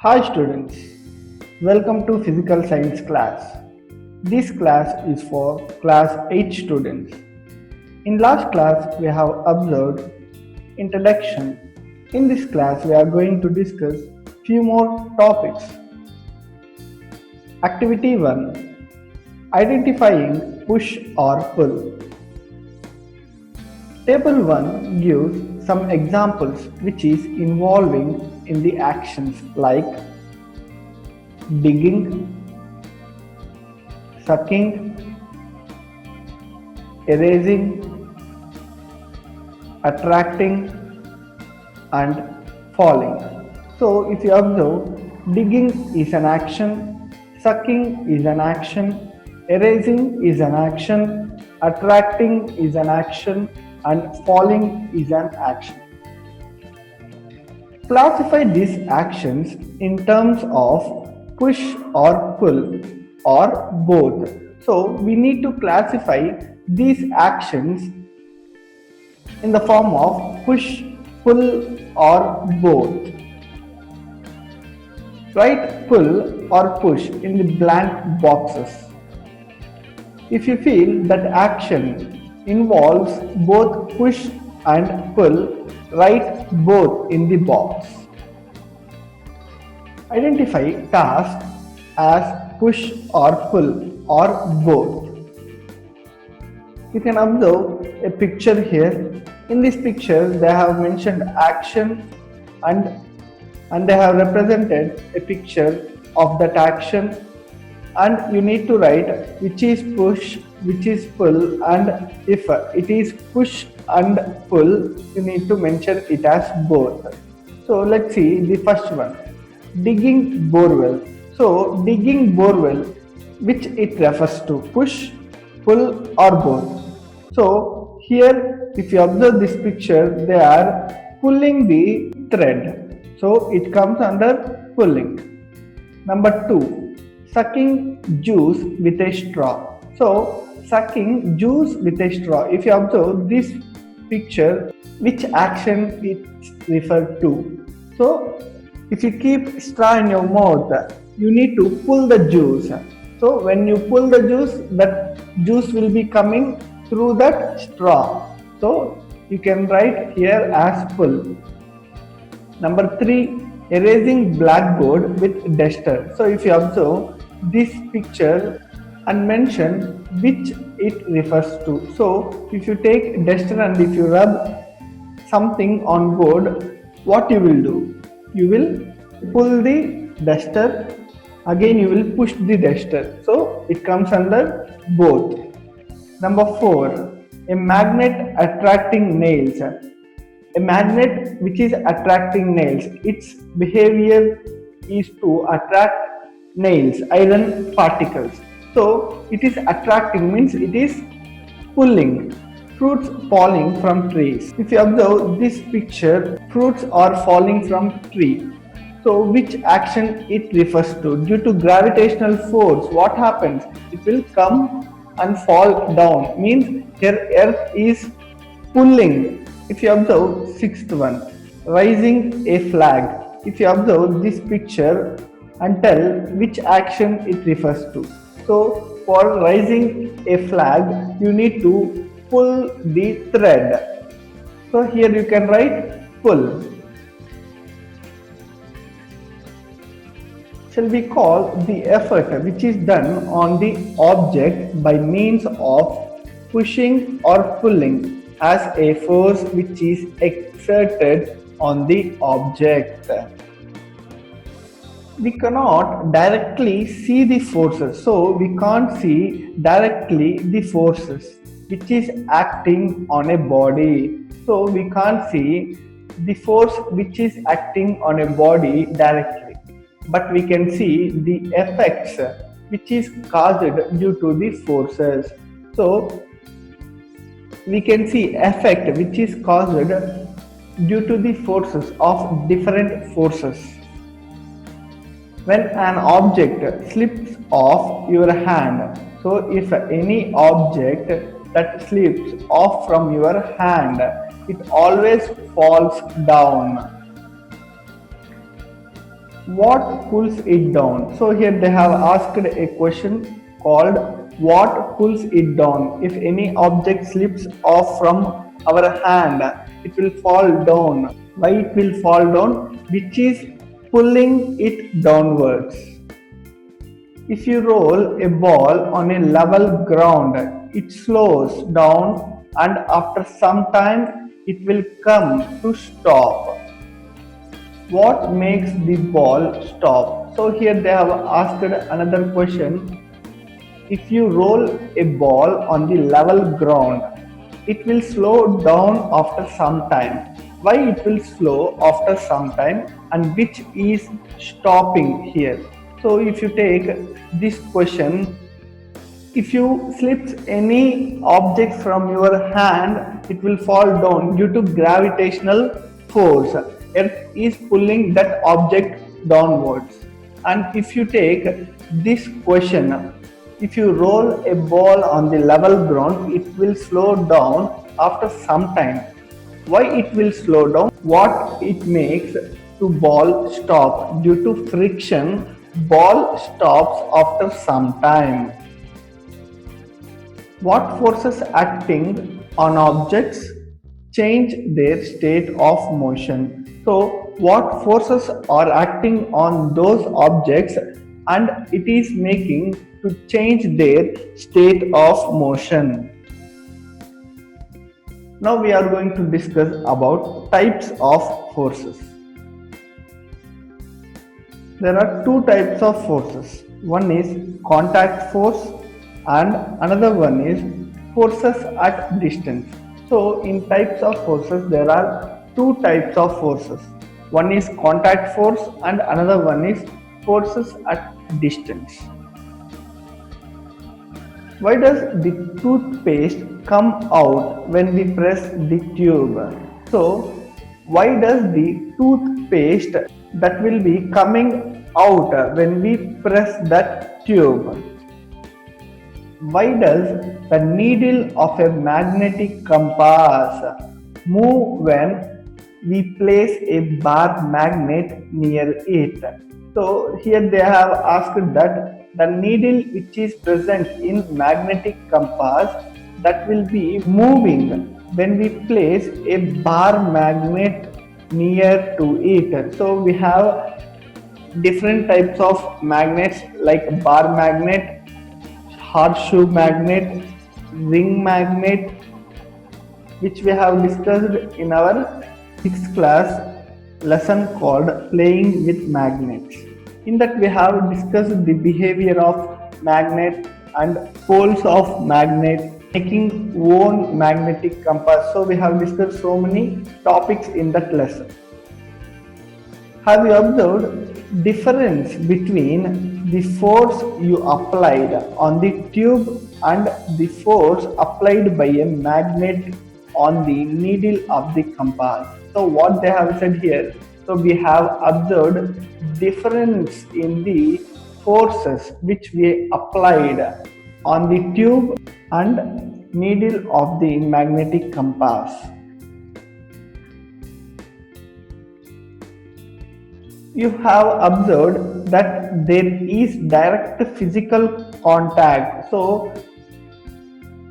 Hi students, welcome to physical science class. This class is for class 8 students. In last class we have observed introduction. In this class we are going to discuss few more topics. Activity 1, identifying push or pull. Table 1 gives some examples which is involving in the actions like digging, sucking, erasing, attracting and falling. So if you observe, digging is an action, sucking is an action, erasing is an action, attracting is an action and falling is an action. Classify these actions in terms of push or pull or both. So we need to classify these actions in the form of push, pull or both. Write pull or push in the blank boxes. If you feel that action involves both push and pull, write both in the box. Identify tasks as push or pull or both. You can observe a picture here. In this picture they have mentioned action and they have represented a picture of that action, and you need to write which is push, which is pull, and if it is push and pull, you need to mention it as both. So let's see the first one, digging borewell. So digging borewell, which it refers to, push, pull or both. So here if you observe this picture, they are pulling the thread, so it comes under pulling. Number 2, sucking juice with a straw. So sucking juice with a straw, if you observe this picture, which action it referred to? So if you keep straw in your mouth, you need to pull the juice. So when you pull the juice, that juice will be coming through that straw. So you can write here as pull. Number 3, erasing blackboard with duster. So if you observe this picture and mention which it refers to. So if you take duster and if you rub something on board, what you will do? You will pull the duster, again you will push the duster. So it comes under both. Number 4, a magnet attracting nails. A magnet which is attracting nails, its behavior is to attract nails, iron particles. So it is attracting means it is pulling. Fruits falling from trees. If you observe this picture, fruits are falling from tree. So which action it refers to? Due to gravitational force, what happens? It will come and fall down, means here earth is pulling. If you observe sixth one, raising a flag. If you observe this picture and tell which action it refers to. So for raising a flag, you need to pull the thread. So here you can write pull. Shall we call the effort which is done on the object by means of pushing or pulling as a force which is exerted on the object. We cannot directly see the forces, so we can't see directly the forces which is acting on a body. So we can't see the force which is acting on a body directly, but we can see the effects which is caused due to the forces. So we can see effect which is caused due to the forces of different forces. When an object slips off your hand, so if any object that slips off from your hand, it always falls down. What pulls it down? So here they have asked a question called what pulls it down. If any object slips off from our hand, it will fall down. Why it will fall down? Which is pulling it downwards. If you roll a ball on a level ground, it slows down and after some time it will come to stop. What makes the ball stop? So here they have asked another question. If you roll a ball on the level ground, it will slow down after some time. Why it will slow after some time and which is stopping here? So if you take this question, if you slip any object from your hand, it will fall down due to gravitational force. Earth is pulling that object downwards. And if you take this question, if you roll a ball on the level ground, it will slow down after some time. Why it will slow down? What it makes to ball stop? Due to friction, ball stops after some time. What forces acting on objects change their state of motion? So, what forces are acting on those objects and it is making to change their state of motion? Now we are going to discuss about types of forces. There are two types of forces. One is contact force and another one is forces at distance. So in types of forces there are two types of forces. One is contact force and another one is forces at distance. Why does the toothpaste come out when we press the tube? So why does the toothpaste that will be coming out when we press that tube? Why does the needle of a magnetic compass move when we place a bar magnet near it? So here they have asked that the needle which is present in magnetic compass that will be moving when we place a bar magnet near to it. So we have different types of magnets like bar magnet, horseshoe magnet, ring magnet, which we have discussed in our 6th class lesson called playing with magnets. In that we have discussed the behavior of magnet and poles of magnet, making own magnetic compass. So we have discussed so many topics in that lesson. Have you observed difference between the force you applied on the tube and the force applied by a magnet on the needle of the compass? So what they have said here, so we have observed difference in the forces which we applied on the tube and needle of the magnetic compass. You have observed that there is direct physical contact. So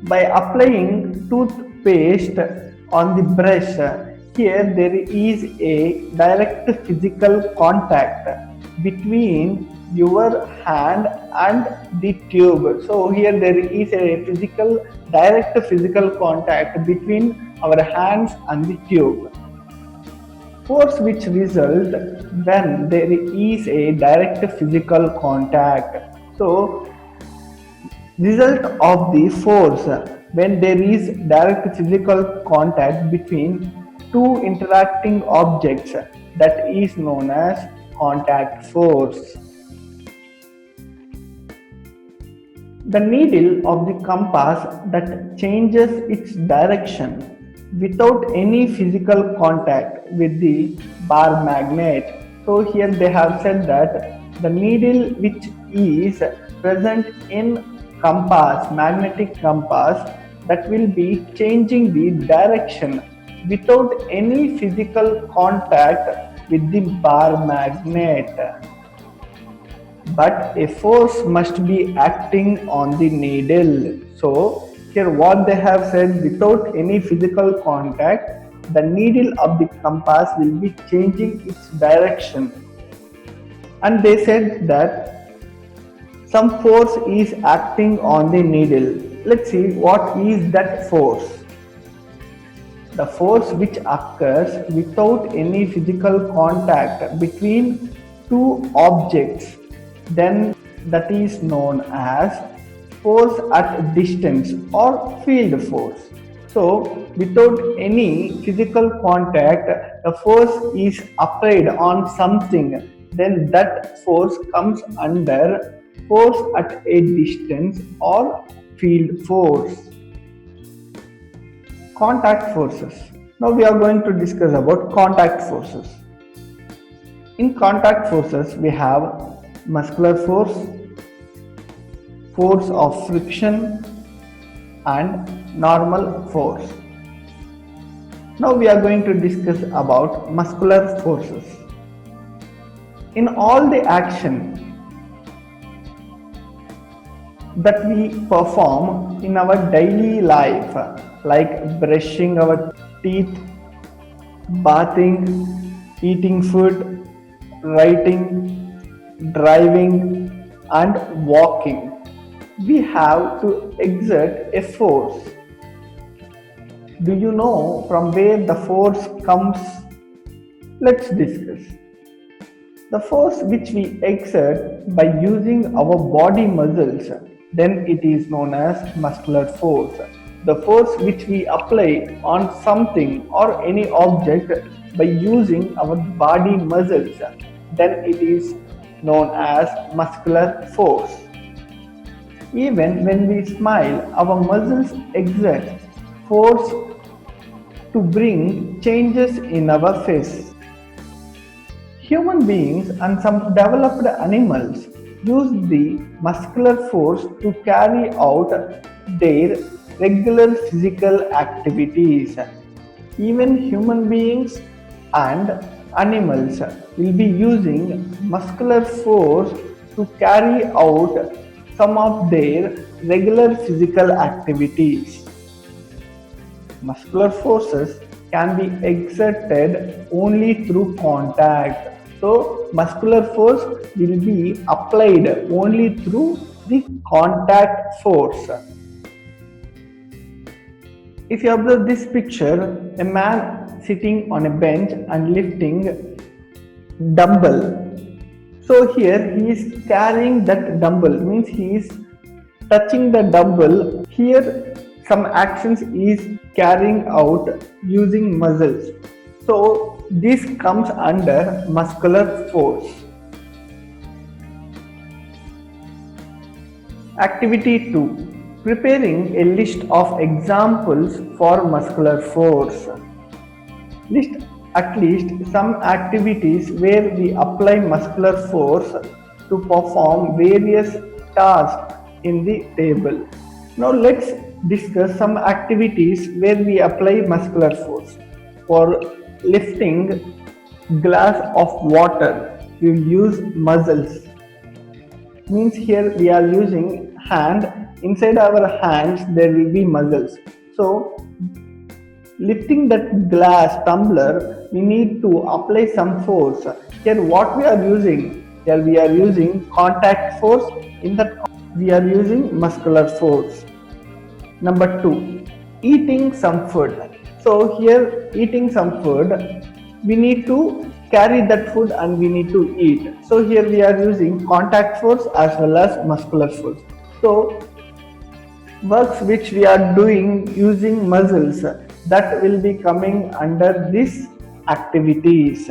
by applying toothpaste on the brush, here there is a direct physical contact between your hand and the tube. So here there is a direct physical contact between our hands and the tube. Force which result when there is a direct physical contact. So result of the force when there is direct physical contact between two interacting objects, that is known as contact force. The needle of the compass that changes its direction without any physical contact with the bar magnet. So here they have said that the needle which is present in compass, magnetic compass, that will be changing the direction without any physical contact with the bar magnet. But a force must be acting on the needle. So here what they have said, without any physical contact, the needle of the compass will be changing its direction. And they said that some force is acting on the needle. Let's see what is that force. The force which occurs without any physical contact between two objects, then that is known as force at distance or field force. So without any physical contact, a force is applied on something, then that force comes under force at a distance or field force. Contact forces. Now we are going to discuss about contact forces. In contact forces we have muscular force, force of friction and normal force. Now we are going to discuss about muscular forces. In all the action that we perform in our daily life, like brushing our teeth, bathing, eating food, writing, driving and walking, we have to exert a force. Do you know from where the force comes? Let's discuss. The force which we exert by using our body muscles, then it is known as muscular force. The force which we apply on something or any object by using our body muscles, then it is known as muscular force. Even when we smile, our muscles exert force to bring changes in our face. Human beings and some developed animals use the muscular force to carry out their regular physical activities. Even human beings and animals will be using muscular force to carry out some of their regular physical activities. Muscular forces can be exerted only through contact. So muscular force will be applied only through the contact force. If you observe this picture, a man sitting on a bench and lifting dumbbell. So here he is carrying that dumbbell, means he is touching the dumbbell. Here some actions is carrying out using muscles. So this comes under muscular force. Activity 2. Preparing a list of examples for muscular force. List at least some activities where we apply muscular force to perform various tasks in the table. Now let's discuss some activities where we apply muscular force. For lifting glass of water, we will use muscles. Means here we are using hand. Inside our hands there will be muscles. So lifting that glass tumbler, we need to apply some force. Here what we are using? Here we are using contact force. In that we are using muscular force. Number 2. Eating some food. So here eating some food, we need to carry that food and we need to eat. So here we are using contact force as well as muscular force. So works which we are doing using muscles, that will be coming under these activities.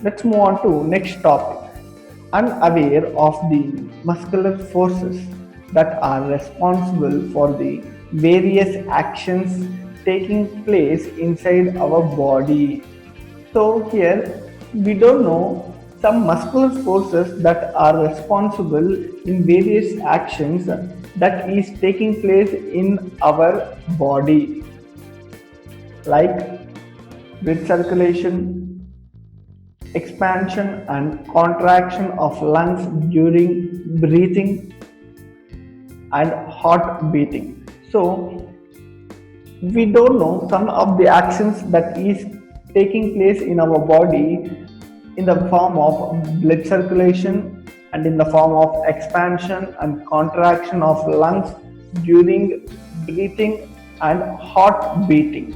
Let's move on to next topic. Unaware of the muscular forces that are responsible for the various actions taking place inside our body. So here we don't know some muscular forces that are responsible in various actions that is taking place in our body, like blood circulation, expansion and contraction of lungs during breathing and heart beating. So we don't know some of the actions that is taking place in our body in the form of blood circulation and in the form of expansion and contraction of lungs during breathing and heart beating.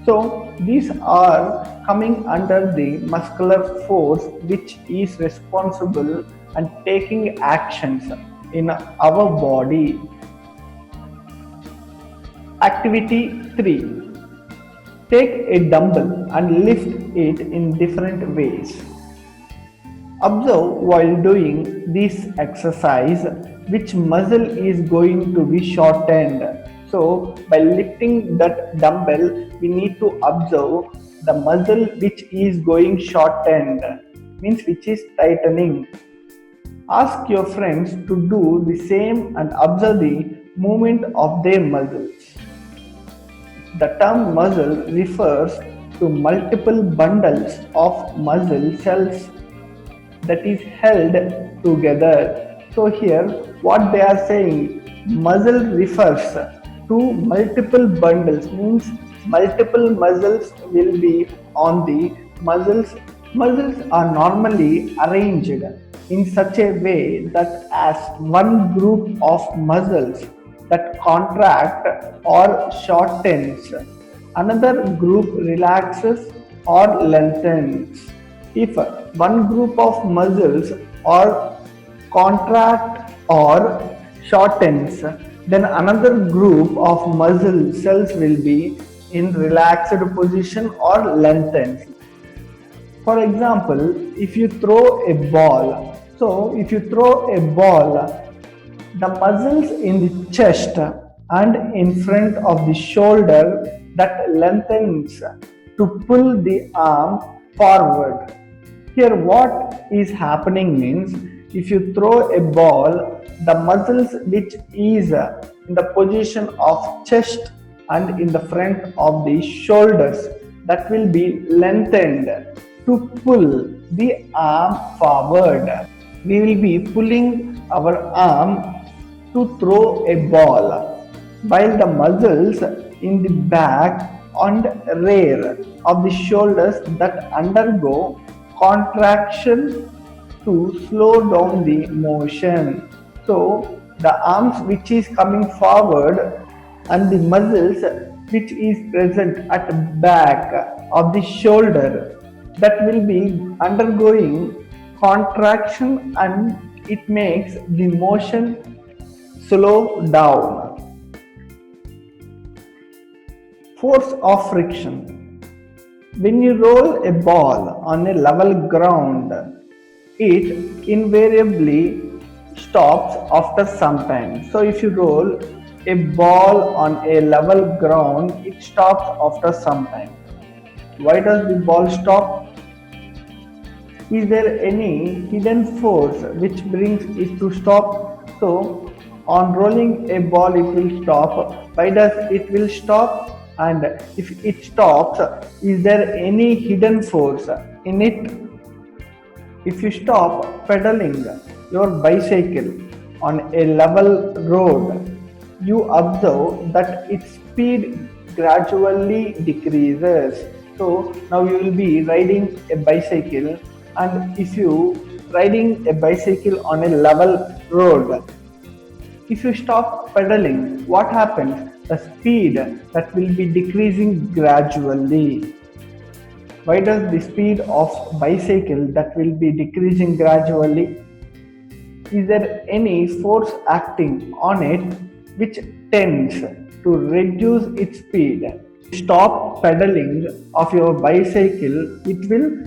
So these are coming under the muscular force which is responsible and taking actions in our body. Activity 3. Take a dumbbell and lift it in different ways. Observe while doing this exercise which muscle is going to be shortened. So by lifting that dumbbell, we need to observe the muscle which is going shortened, means which is tightening. Ask your friends to do the same and observe the movement of their muscles. The term muscle refers to multiple bundles of muscle cells that is held together. So here what they are saying, muscle refers to multiple bundles, means multiple muscles will be on the muscles. Muscles are normally arranged in such a way that as one group of muscles that contract or shortens, another group relaxes or lengthens. If one group of muscles or contract or shortens, then another group of muscle cells will be in relaxed position or lengthened. For example, if you throw a ball, so if you throw a ball, the muscles in the chest and in front of the shoulder that lengthens to pull the arm forward. Here what is happening means, if you throw a ball, the muscles which is in the position of chest and in the front of the shoulders, that will be lengthened to pull the arm forward. We will be pulling our arm to throw a ball, while the muscles in the back and rear of the shoulders that undergo contraction to slow down the motion. So the arms which is coming forward and the muscles which is present at back of the shoulder, that will be undergoing contraction and it makes the motion slow down. Force of friction. When you roll a ball on a level ground, it invariably stops after some time. So if you roll a ball on a level ground, it stops after some time. Why does the ball stop? Is there any hidden force which brings it to stop? So on rolling a ball it will stop. Why does it will stop? And if it stops, is there any hidden force in it? If you stop pedaling your bicycle on a level road, you observe that its speed gradually decreases. So now you will be riding a bicycle, and if you riding a bicycle on a level road, if you stop pedaling, what happens? The speed that will be decreasing gradually. Why does the speed of bicycle that will be decreasing gradually? Is there any force acting on it which tends to reduce its speed? Stop pedaling of your bicycle, it will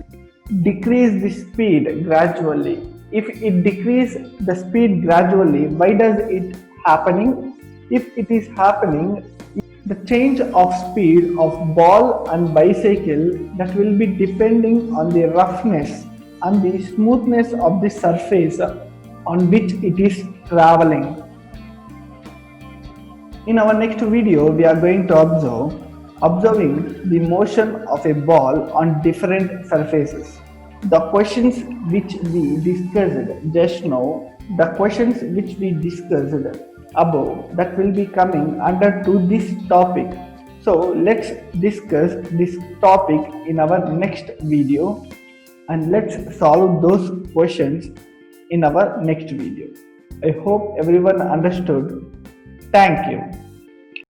decrease the speed gradually. If it decreases the speed gradually, why does it happening? If it is happening, the change of speed of ball and bicycle, that will be depending on the roughness and the smoothness of the surface on which it is traveling. In our next video, we are going to observing the motion of a ball on different surfaces. The questions which we discussed just now, the questions which we discussed above, that will be coming under to this topic. So let's discuss this topic in our next video, and let's solve those questions in our next video. I hope everyone understood. Thank you.